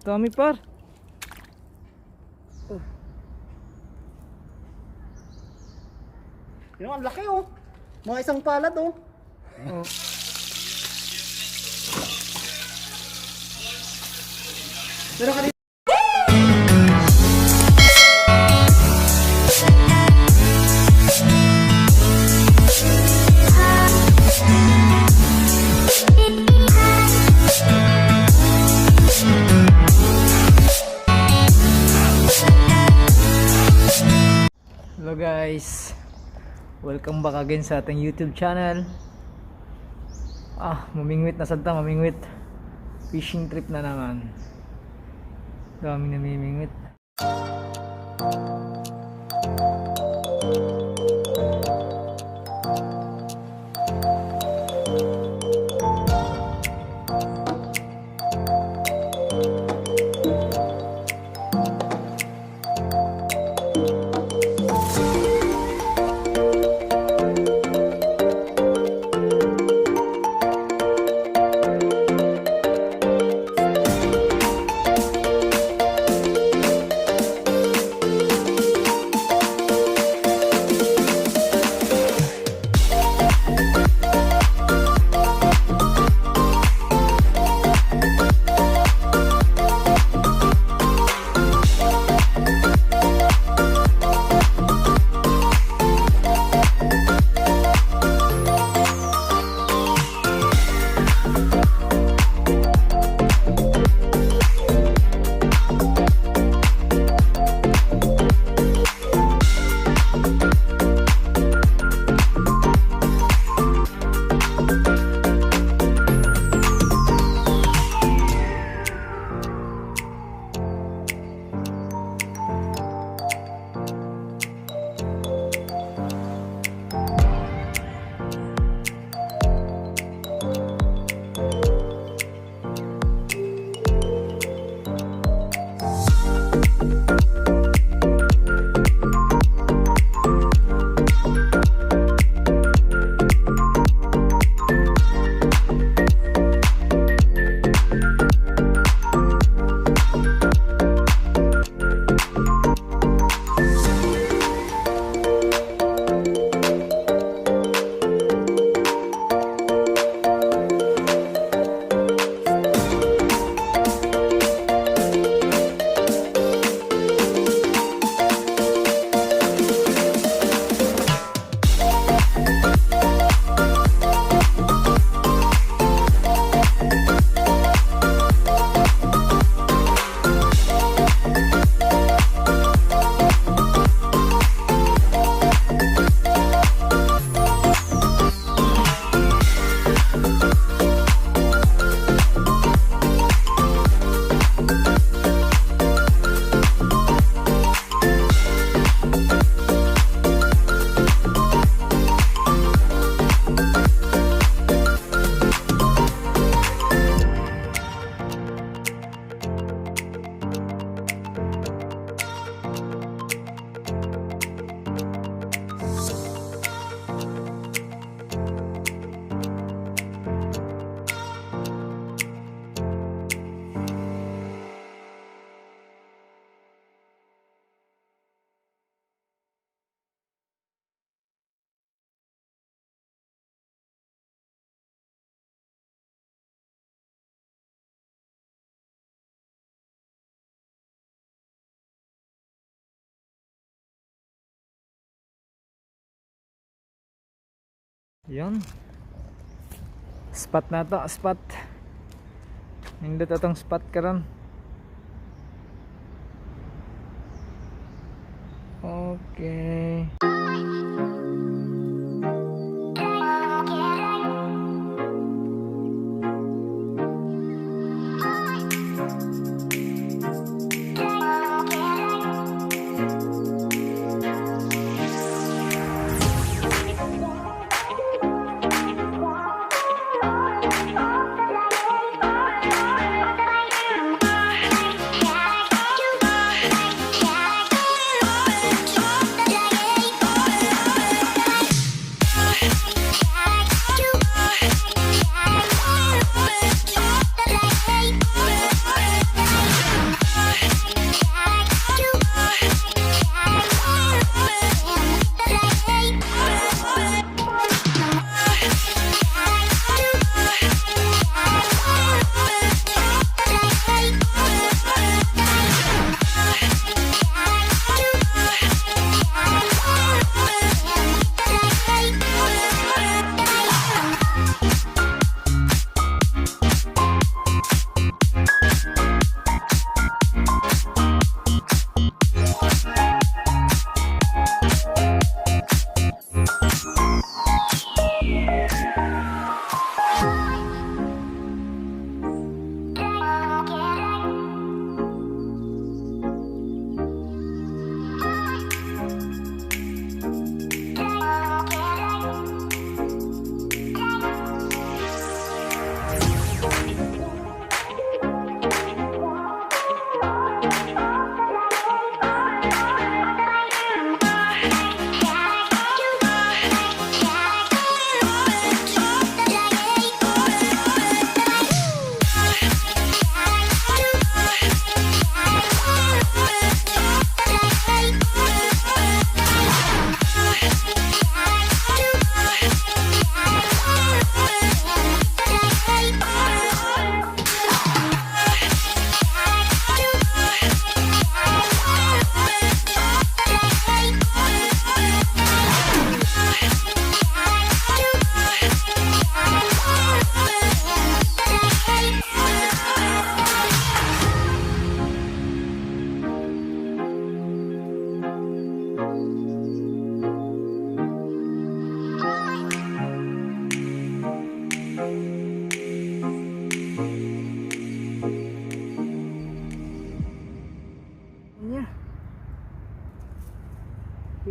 Dami par. Oh. Yung ang laki oh. Mga isang palad oh. Oh. Meron ka dito. Hello guys, welcome back again sa ating YouTube channel. Mamingwit na sadta, mamingwit. Fishing trip na naman. Daming namimingwit. Yun. Spot na to, spot. Nindot atong spot karon. Okay.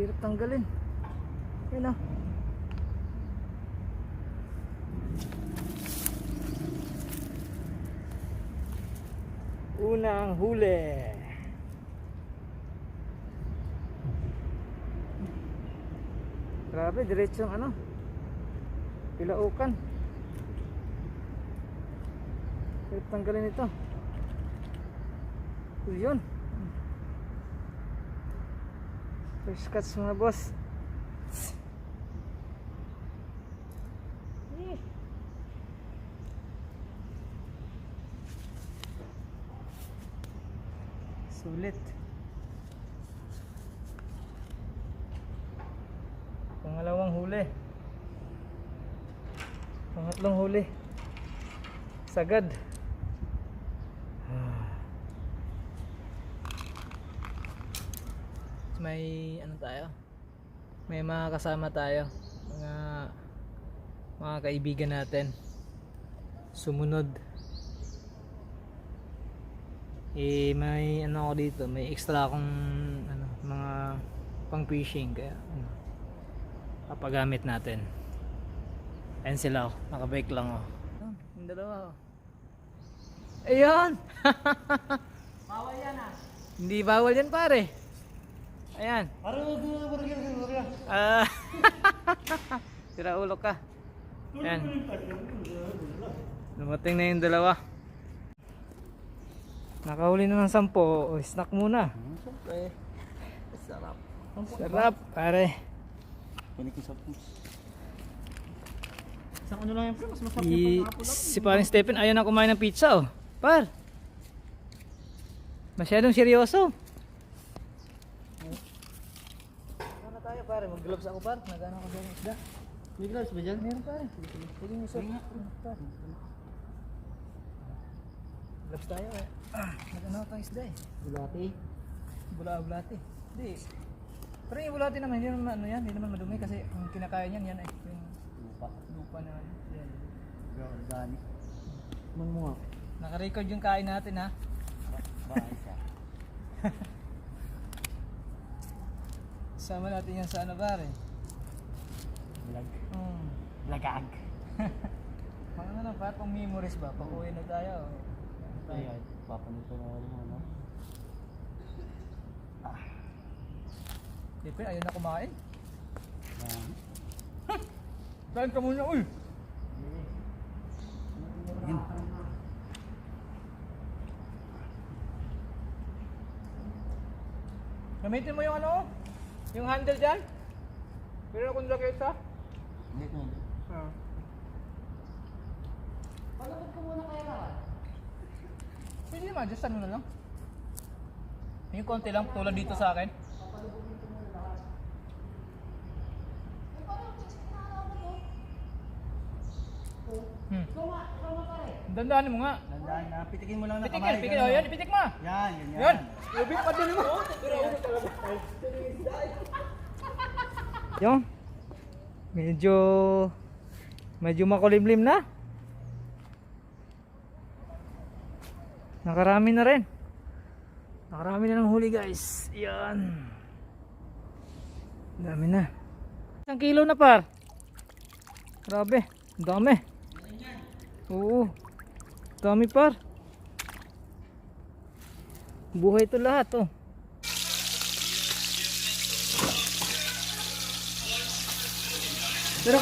Hirap tanggalin. Yun ah. Unang huli. Grabe, diretsong ano, pilaukan. Hirap tanggalin ito. Yun. First cuts mga boss. Sulit. Pangalawang huli. Pangatlong huli. Sagad. May ano tayo? May mga kasama tayo. Mga kaibigan natin. Sumunod. May ano ako dito, may extra akong ano, mga pang fishing kaya ano, papagamit natin. Ayan sila, nakabike lang yung dalawa. Ayun. Bawal yan ah. Hindi bawal yan pare. Ayan. Sira ulo ka. Ayan. Dumating na yung dalawa. Nakahuli na ng 10. O, snack muna. Siyempre. Sarap. Sarap pare. Kunin ko sa puss. Isang ano lang yan, pre. Mas masarap yung pang-apple. Si paring Stephen ayaw na kumain ng pizza oh. Par. Masyadong seryoso. Ano tayo pare? Mag-gloves ako par. Nagano ko sa isda. May gloves ba dyan? Meron pare. Pwede mo sa gloves tayo eh. Nagano tayong isda eh. Bulati. Bulati. Hindi. Pero yung bulati naman, hindi naman ano yan, hindi naman madumi kasi yung kinakain yan eh. Yung lupa na yan. Organic. Man mo nga. Naka-record yung kain natin ha. Bakit siya? Sama natin yan sa ano pare. Vlog. Lagag. Mga ano lang, pang memories ba? Pag-uwi na tayo. Ay, papanito na rin mo, no? Siyempre, ayaw na kumain. Yan. Kain ka muna, uy! Yan. Gamitin mo yung ano, yung handle dyan. Meron akong laketa. Hindi ko. Palapag ko muna kaya na. Pwede naman, just ano na lang. Yung konti lang, tulad dito sa akin. Dandaan mo nga. Dandaan na. Pitikin mo lang na Pitik kamay. yan, pitik. Oh, yan, ipitik mo. Yan, yan. Yan. Ubik pa din mo. Yung medyo makulimlim na. Nakarami na rin. Nakarami na ng huli guys. Yan. Dami na. 1 kilo na par. Grabe. Dami. Oo. Dami par. Buhay ito lahat oh. Pero